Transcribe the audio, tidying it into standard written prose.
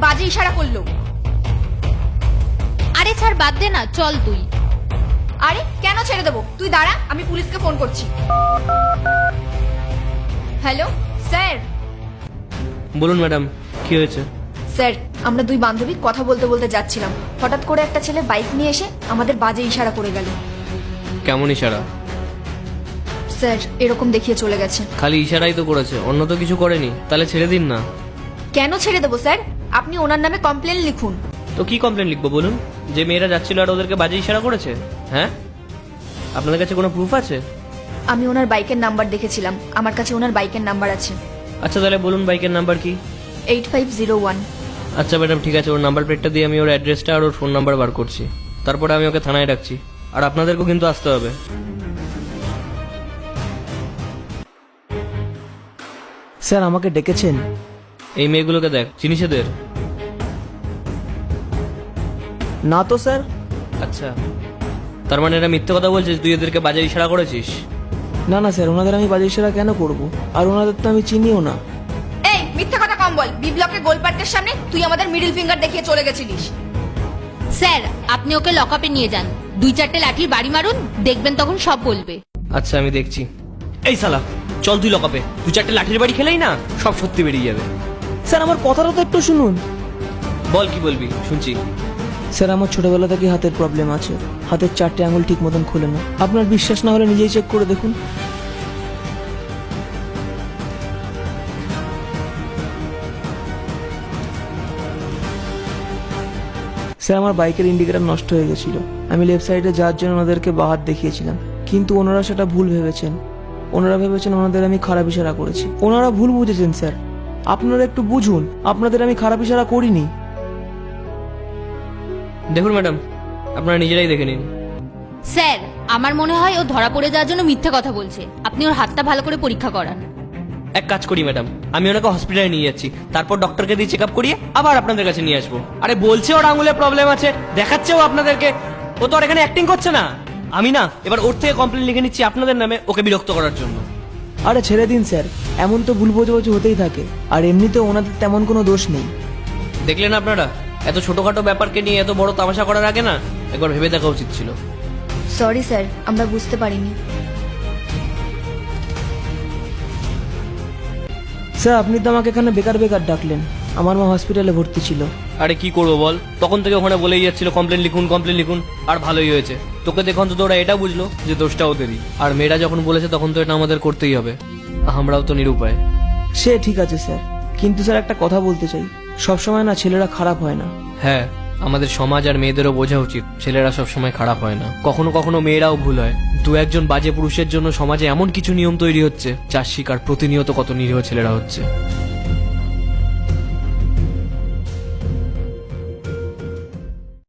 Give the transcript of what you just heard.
বাজে ইশারা করলো। আরে ছাড়, বাদ দে না, চল তুই। আরে কেন ছেড়ে দেবো, তুই দাঁড়া, আমি পুলিশকে ফোন করছি। Hello sir. বলুন ম্যাডাম, কি হয়েছে? স্যার, আমরা দুই বান্ধবী কথা বলতে বলতে যাচ্ছিলাম, হঠাৎ করে একটা ছেলে বাইক নিয়ে এসে আমাদের বাজে ইশারা করে গেল। কেমন ইশারা? স্যার এরকম দেখিয়ে চলে গেছে। খালি ইশারাই তো করেছে, অন্য তো কিছু করেনি। তাহলে ছেড়ে দিন না। কেন ছেড়ে দেবো স্যার, আপনি ওনার নামে কমপ্লেন লিখুন। তো কি কমপ্লেন লিখবো বলুন? যে মেয়েরা যাচ্ছিল আর ওদেরকে বাজে ইশারা করেছে? হ্যাঁ, আপনাদের কাছে কোনো প্রুফ আছে? আমি ওনার বাইকের নাম্বার দেখেছিলাম, আমার কাছে ওনার বাইকের নাম্বার আছে। আচ্ছা তাহলে বলুন বাইকের নাম্বার কি? 8501। আচ্ছা ম্যাডাম ঠিক আছে, ওর নাম্বার প্লেটটা দিয়ে আমি ওর অ্যাড্রেসটা আর ওর ফোন নাম্বার বার করছি। তারপরে আমি ওকে থানায় রাখছি। আর আপনাদেরকেও কিন্তু আসতে হবে। স্যার আমাকে ডেকেছেন? এই মেয়েগুলোকে দেখ, চিনিস এদের? না তো স্যার। আচ্ছা, তার মানে এরা মিথ্যে কথা বলছিস, তুই এদেরকে বাজে ইশারা করেছিস? না না স্যার, ওনাদের আমি বাজে ইশারা কেন করব? আর ওনাদের তো আমি চিনিও না। এই মিথ্যা কথা কম বল, বি ব্লকের গোল পার্কের সামনে তুই আমাদের মিডল ফিঙ্গার দেখিয়ে চলে গেছিলিস। স্যার আপনি ওকে লকআপে নিয়ে যান, 2-4টে লাঠির বাড়ি মারুন, দেখবেন তখন সব বলবে। আচ্ছা আমি দেখছি। এই সালা, চল তুই লকআপে। 2-4টে লাঠির বাড়ি খেলেই না সব সত্যি বেরিয়ে যাবে। স্যার আমার কথাটা তো একটু শুনুন। বল কি বলবি, শুনছি। স্যার আমার ছোটবেলা থেকে হাতের প্রবলেম আছে, হাতের 4টে আঙুল ঠিক মতন খোলে না। আপনার বিশ্বাস না হলে নিজেই চেক করে দেখুন। স্যার আমার বাইকের ইন্ডিকেটর নষ্ট হয়ে গেছিল, আমি লেফট সাইডে যাওয়ার জন্য ওনাদেরকে বাহাত দেখিয়েছিলাম, কিন্তু ওনারা সেটা ভুল ভেবেছেন। ওনারা ভেবেছেন ওনাদের আমি খারাপ ইশারা করেছি। ওনারা ভুল বুঝেছেন স্যার, আপনারা একটু বুঝুন, আপনাদের আমি খারাপ ইশারা করিনি। দেখুন ম্যাডাম, আপনারা নিজেরাই দেখে নিন। স্যার আমার মনে হয় ও ধরা পড়ে যাওয়ার জন্য মিথ্যে কথা বলছে, আপনি ওর হাতটা ভালো করে পরীক্ষা করান। এক কাজ করি ম্যাডাম, আমি ওনাকে হসপিটালে নিয়ে যাচ্ছি, তারপর ডক্টরকে দিয়ে চেক আপ করিয়ে আবার আপনাদের কাছে নিয়ে আসবো। আরে বলছে ওর আঙুলে প্রবলেম আছে, দেখাচ্ছেও আপনাদেরকে। ও তো আর এখানে অ্যাক্টিং করছে না। আমি না এবার ওর থেকে কমপ্লেন লিখে নিচ্ছি আপনাদের নামে, ওকে বিরক্ত করার জন্য। আরে ছেড়ে দিন স্যার, এমন তো ভুল বোঝাবুঝি হতেই থাকে, আর এমনিতেও ওনাদের তেমন কোনো দোষ নেই। দেখলেন আপনারা, এত ছোটখাটো ব্যাপারকে নিয়ে এত বড় তামাশা করার আগে না একবার ভেবে দেখা উচিত ছিল। সরি স্যার, আমরা বুঝতে পারিনি। স্যার আপনি তো আমাকে এখানে বেকার বেকার ডাকলেন, আমার মা হসপিটালে ভর্তি ছিল। আরে কি করবো বল, তখন থেকে ওখানে বলেই যাচ্ছিল কমপ্লেন লিখুন কমপ্লেন লিখুন। আর ভালোই হয়েছে, তোকে দেখুন তো ওরা এটা বুঝলো যে দোষটা ওদেরই। আর মেয়েরা যখন বলেছে তখন তো এটা আমাদের করতেই হবে, আমরাও তো নিরুপায়। সে ঠিক আছে স্যার, কিন্তু স্যার একটা কথা বলতে চাই, সবসময় না ছেলেরা খারাপ হয় না। হ্যাঁ, আমাদের সমাজ আর মেয়েদেরও বোঝা উচিত ছেলেরা সবসময় খারাপ হয় না, কখনো কখনো মেয়েরাও ভুল হয়। 2-1জন বাজে পুরুষের জন্য সমাজে এমন কিছু নিয়ম তৈরি হচ্ছে যার শিকার প্রতিনিয়ত কত নিরীহ ছেলেরা হচ্ছে।